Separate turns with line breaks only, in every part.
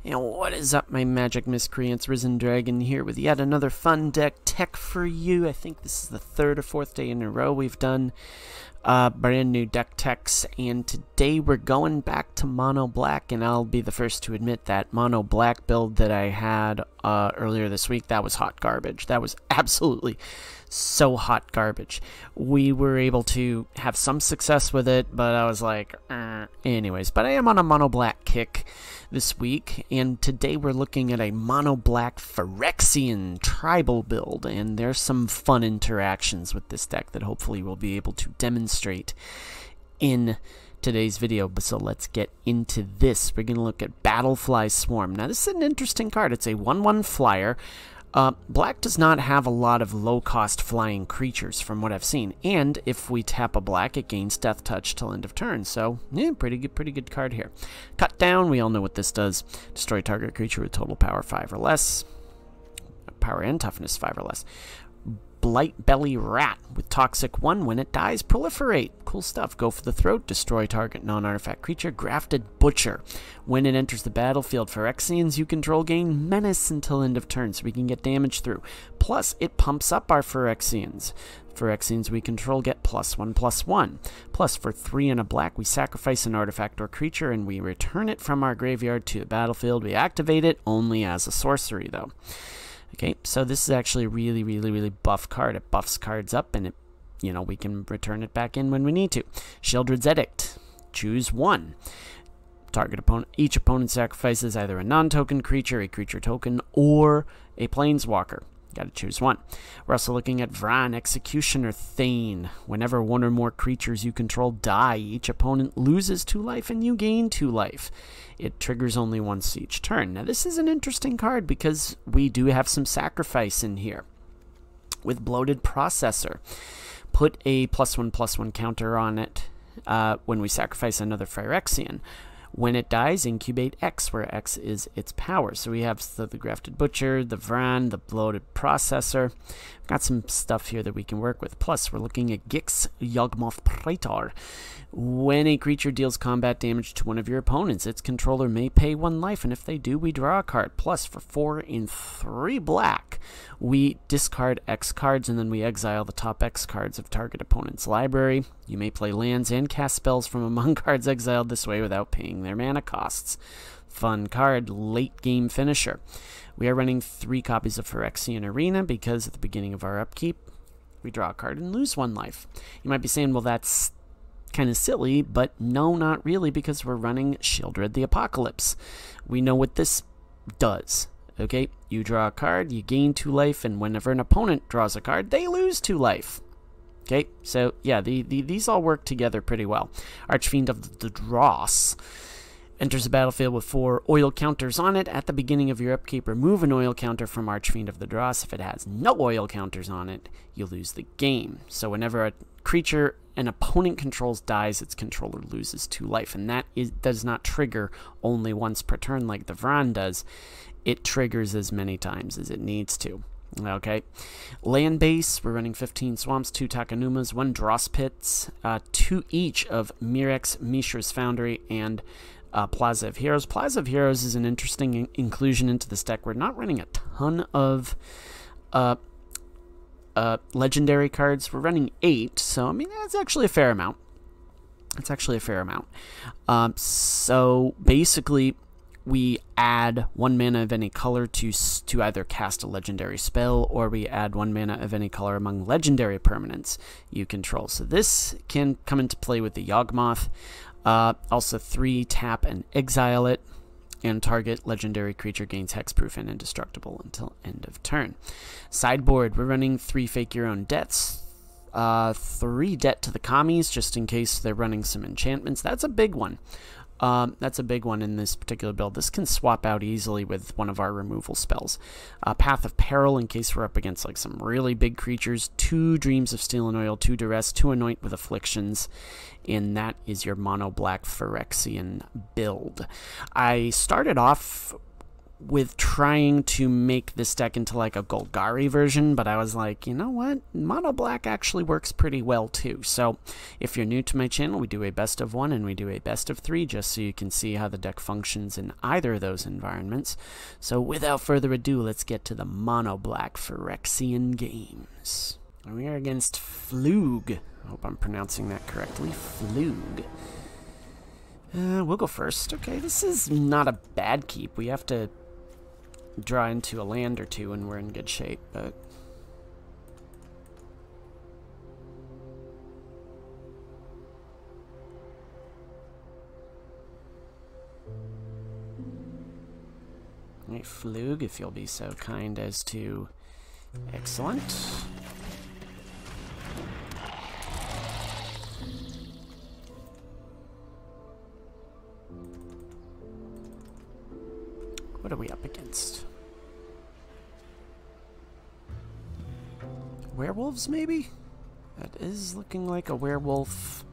And what is up, my magic miscreants? Risen Dragon here with yet another fun deck tech for you. I think this is the third or fourth day in a row we've done brand new deck techs, and today we're going back to Mono Black, and I'll be the first to admit that Mono Black build that I had earlier this week, that was hot garbage. That was absolutely so hot garbage. We were able to have some success with it, but I was like, anyways. But I am on a Mono Black kick this week, and today we're looking at a Mono Black Phyrexian tribal build, and there's some fun interactions with this deck that hopefully we'll be able to demonstrate in today's video. So let's get into this. We're going to look at Battlefly Swarm. Now this is an interesting card. It's a 1/1 flyer. Black does not have a lot of low-cost flying creatures from what I've seen, and if we tap a black, it gains Death Touch till end of turn, so yeah, pretty good card here. Cut down, we all know what this does. Destroy target creature with total power 5 or less. Power and toughness 5 or less. Blight Belly Rat with Toxic 1. When it dies, proliferate. Cool stuff. Go for the throat. Destroy target non-artifact creature. Grafted Butcher. When it enters the battlefield, Phyrexians you control gain Menace until end of turn, so we can get damage through. Plus, it pumps up our Phyrexians. Phyrexians we control get +1/+1. Plus, for 3 and a black, we sacrifice an artifact or creature, and we return it from our graveyard to the battlefield. We activate it only as a sorcery, though. Okay, so this is actually a really buff card. It buffs cards up, and we can return it back in when we need to. Sheoldred's Edict. Choose 1. Target opponent. Each opponent sacrifices either a non-token creature, a creature token, or a planeswalker. Gotta choose 1. We're also looking at Vran, Executioner Thane. Whenever 1 or more creatures you control die, each opponent loses 2 life and you gain 2 life. It triggers only once each turn. Now this is an interesting card because we do have some sacrifice in here. With Bloated Processor, put a +1/+1 counter on it when we sacrifice another Phyrexian. When it dies, incubate X, where X is its power. So we have the Grafted Butcher, the Vran, the Bloated Processor. We've got some stuff here that we can work with. Plus, we're looking at Gix Yawgmoth Praetor. When a creature deals combat damage to one of your opponents, its controller may pay 1 life, and if they do, we draw a card. Plus, for 4 and 3 black, we discard X cards, and then we exile the top X cards of target opponent's library. You may play lands and cast spells from among cards exiled this way without paying their mana costs. Fun card, late game finisher. We are running 3 copies of Phyrexian Arena because at the beginning of our upkeep, we draw a card and lose 1 life. You might be saying, well, that's kind of silly, but no, not really, because we're running Sheoldred the Apocalypse. We know what this does. Okay, you draw a card, you gain 2 life, and whenever an opponent draws a card, they lose 2 life. Okay, so yeah, these all work together pretty well. Archfiend of the Dross enters the battlefield with 4 oil counters on it. At the beginning of your upkeep, remove an oil counter from Archfiend of the Dross. If it has no oil counters on it, you lose the game. So whenever a creature an opponent controls dies, its controller loses 2 life, and that does not trigger only once per turn like the Vran does. It triggers as many times as it needs to. Okay, land base, we're running 15 swamps, 2 Takanumas, 1 Dross Pits, 2 each of Mirex, Mishra's Foundry, and Plaza of Heroes. Plaza of Heroes is an interesting inclusion into this deck. We're not running a ton of legendary cards. We're running 8, so I mean that's actually a fair amount. It's actually a fair amount. So basically, we add 1 mana of any color to either cast a legendary spell, or we add 1 mana of any color among legendary permanents you control. So this can come into play with the Yawgmoth. Also 3 tap and exile it, and target legendary creature gains hexproof and indestructible until end of turn. Sideboard, we're running 3 Fake Your Own Debts, 3 Debt to the Commies, just in case they're running some enchantments. That's a big one. That's a big one in this particular build. This can swap out easily with one of our removal spells. Path of Peril, in case we're up against like some really big creatures. 2 Dreams of Steel and Oil, 2 Duress, 2 Anoint with Afflictions, and that is your Mono Black Phyrexian build. I started off with trying to make this deck into like a Golgari version, but I was like, you know what? Mono Black actually works pretty well too. So if you're new to my channel, we do a best of 1 and we do a best of 3 just so you can see how the deck functions in either of those environments. So without further ado, let's get to the Mono Black Phyrexian games. We are against Flug. I hope I'm pronouncing that correctly. Flug. We'll go first. Okay, this is not a bad keep. We have to draw into a land or two and we're in good shape, but... Alright, Flug, if you'll be so kind as to... Excellent. What are we up against? Werewolves, maybe? That is looking like a werewolf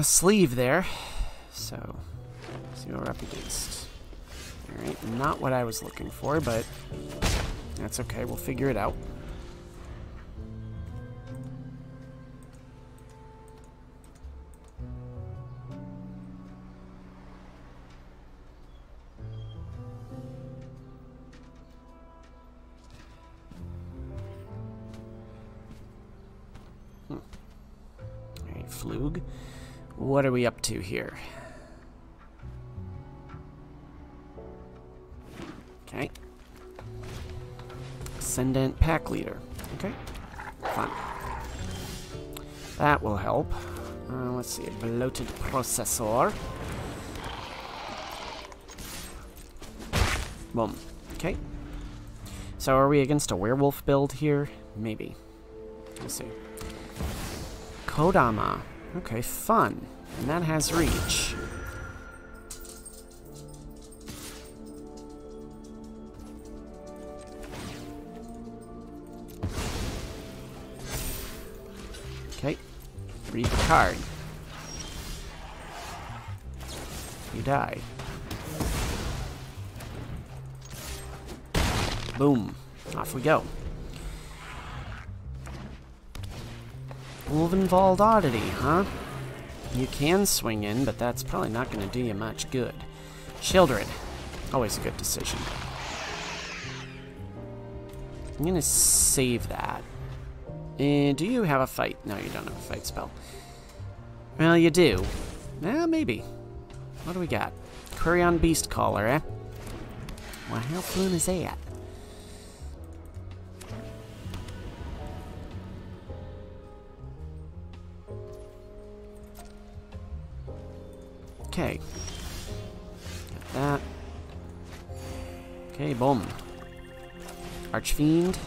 sleeve there. So, let's see what we're up against. Alright, not what I was looking for, but that's okay, we'll figure it out. Alright, Flug. What are we up to here? Okay. Ascendant Pack Leader. Okay. Fun. That will help. Let's see. A bloated processor. Boom. Okay. So are we against a werewolf build here? Maybe. We'll see. Kodama. Okay, fun. And that has reach. Okay. Read the card. You die. Boom. Off we go. Wolvenwald Oddity, huh? You can swing in, but that's probably not going to do you much good. Shieldred. Always a good decision. I'm going to save that. Do you have a fight? No, you don't have a fight spell. Well, you do. Maybe. What do we got? Quirion Beast Caller, eh? Well, how fun is that? Okay. Got that. Okay, boom. Archfiend.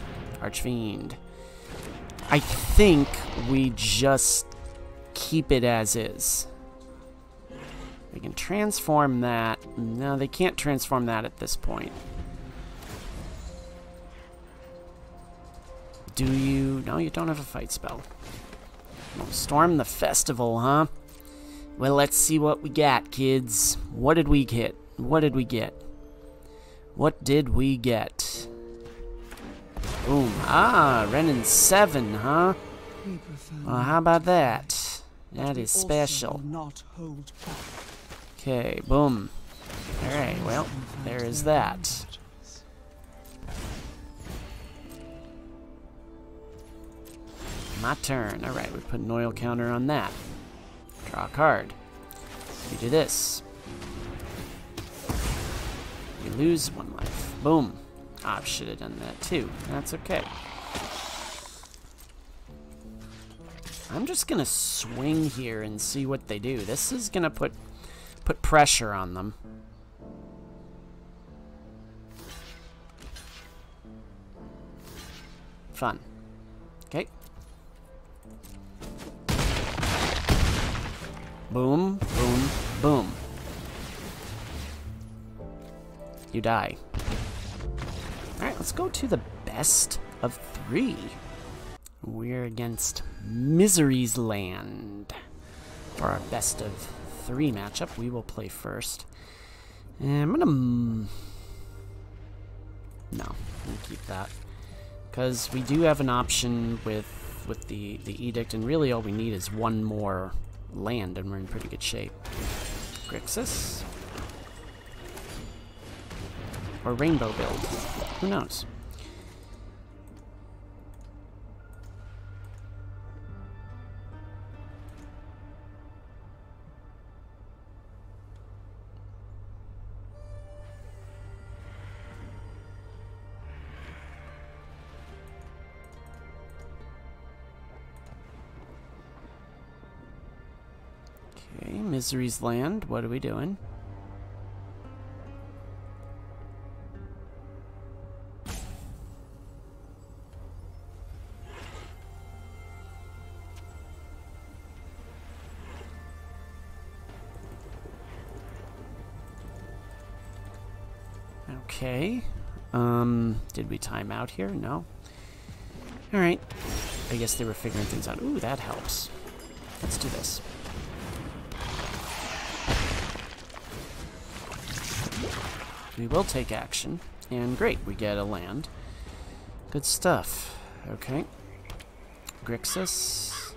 Archfiend. I think we just keep it as is. We can transform that. No, they can't transform that at this point. Do you? No, you don't have a fight spell. Well, storm the festival, huh? Well, let's see what we got, kids. What did we get? What did we get? What did we get? Boom. Ah, Renin 7, huh? Well, how about that? That is special. Okay, boom. Alright, well, there is that. My turn. Alright, we put an oil counter on that. Draw a card. You do this. You lose 1 life. Boom. Ah, I should have done that too. That's okay. I'm just gonna swing here and see what they do. This is gonna put pressure on them. Fun. Okay. Boom, boom, boom. You die. Alright, let's go to the best of 3. We're against Misery's Land. For our best of 3 matchup, we will play first. And I'm gonna... No, I'm gonna keep that. Because we do have an option with the Edict, and really all we need is one more land, and we're in pretty good shape. GRIXIS? Or Rainbow build. Who knows? Okay, Misery's Land. What are we doing? Okay. Did we time out here? No. Alright. I guess they were figuring things out. Ooh, that helps. Let's do this. We will take action. And great, we get a land. Good stuff. Okay. GRIXIS.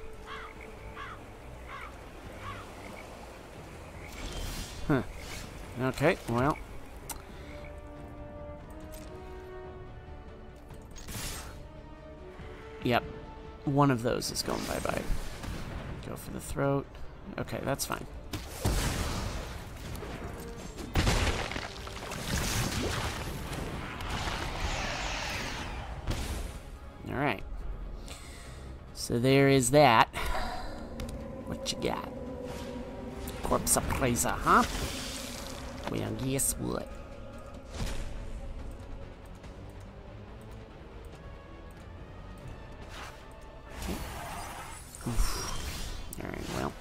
Huh. Okay, well. Yep. One of those is going bye-bye. Go for the throat. Okay, that's fine. Alright. So there is that. What you got? Corpse appraiser, huh? Well, guess what? Alright, well.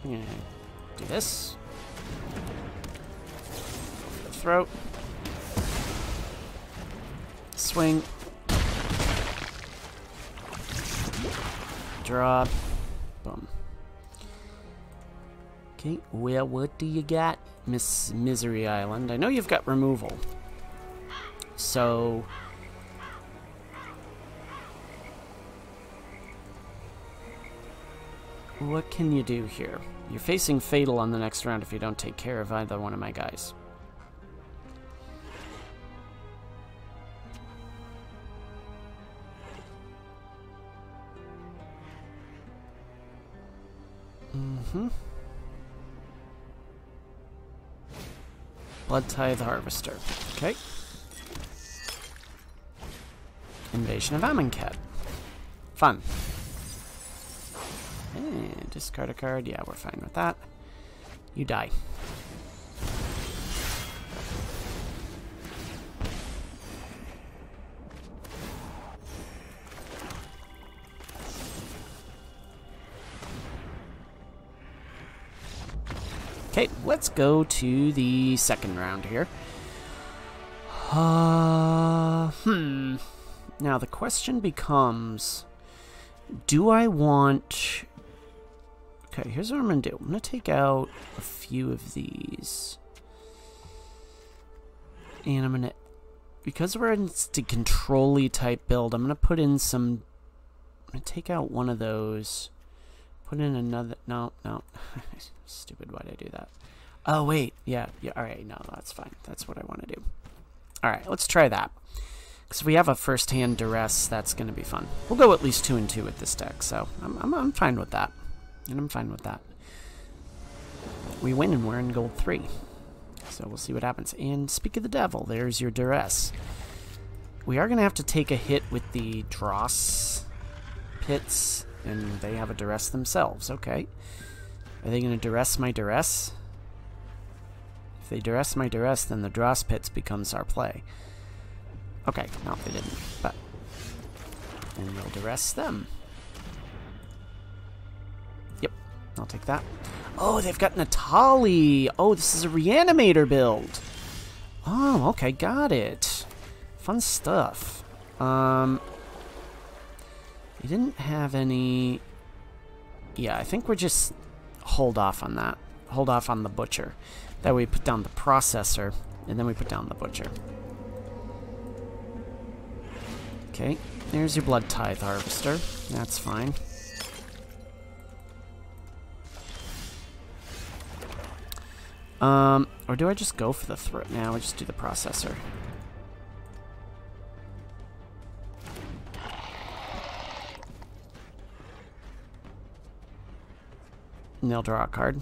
I'm gonna do this. Go for the throat. Swing. Draw. Boom. Okay, well, what do you got, Miss Misery Island? I know you've got removal. So... what can you do here? You're facing Fatal on the next round if you don't take care of either one of my guys. Blood Tithe Harvester. Okay. Invasion of Amonkhet. Fun. And discard a card. Yeah, we're fine with that. You die. Okay, let's go to the second round here. Now the question becomes, do I want... Okay, here's what I'm going to do. I'm going to take out a few of these. And I'm going to... because we're in the control-y type build, I'm going to put in some... I'm going to take out one of those. Put in another... No. Stupid, why'd I do that? Oh, wait. Yeah, alright, no, that's fine. That's what I want to do. Alright, let's try that. Because if we have a first-hand duress, that's going to be fun. We'll go at least 2 and 2 with this deck, so I'm fine with that. And I'm fine with that. We win and we're in gold 3. So we'll see what happens. And speak of the devil, there's your duress. We are going to have to take a hit with the dross pits, and they have a duress themselves. Okay. Are they going to duress my duress? If they duress my duress, then the dross pits becomes our play. Okay, no, they didn't. But and we'll duress them. Yep, I'll take that. Oh, they've got Natali. Oh, this is a reanimator build. Oh, okay, got it. Fun stuff. They didn't have any... yeah, I think we're just hold off on that. hold off on the Butcher. That way we put down the Processor, and then we put down the Butcher. Okay, there's your Blood Tithe Harvester. That's fine. Or do I just go for the throat? Now I just do the Processor. And they'll draw a card.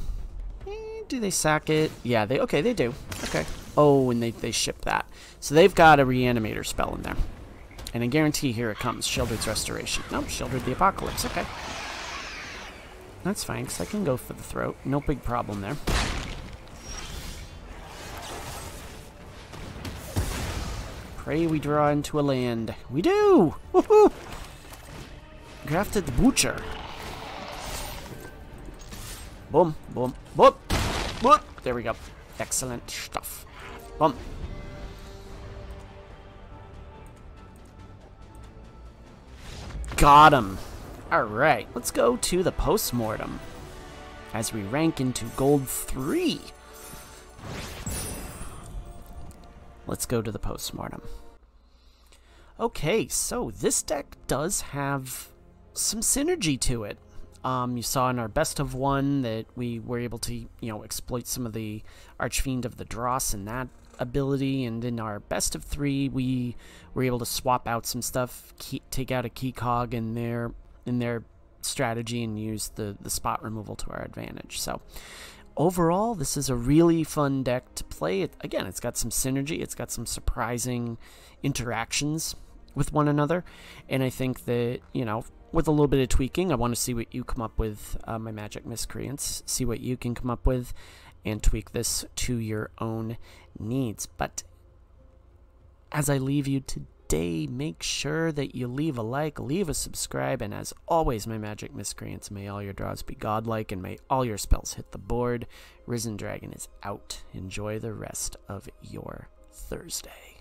Do they sack it? Yeah, okay, they do. Okay. Oh, and they ship that. So they've got a Reanimator spell in there. And I guarantee here it comes. Sheoldred's Restoration. Nope, Sheoldred the Apocalypse. Okay. That's fine, because I can go for the throat. No big problem there. Pray we draw into a land. We do! Woohoo! Grafted the Butcher. Boom, boom, boom, boom. There we go. Excellent stuff. Boom. Got him. Alright, let's go to the Post-Mortem as we rank into Gold 3. Let's go to the Post-Mortem. Okay, so this deck does have some synergy to it. You saw in our best of one that we were able to, you know, exploit some of the Archfiend of the Dross and that ability, and in our best of 3 we were able to swap out some stuff, take out a key cog in their strategy and use the spot removal to our advantage. So overall, this is a really fun deck to play. Again, it's got some synergy, it's got some surprising interactions with one another, and I think that, you know, with a little bit of tweaking, I want to see what you come up with, my Magic Miscreants, see what you can come up with, and tweak this to your own needs. But as I leave you today, make sure that you leave a like, leave a subscribe, and as always, my Magic Miscreants, may all your draws be godlike, and may all your spells hit the board. Risen Dragon is out. Enjoy the rest of your Thursday.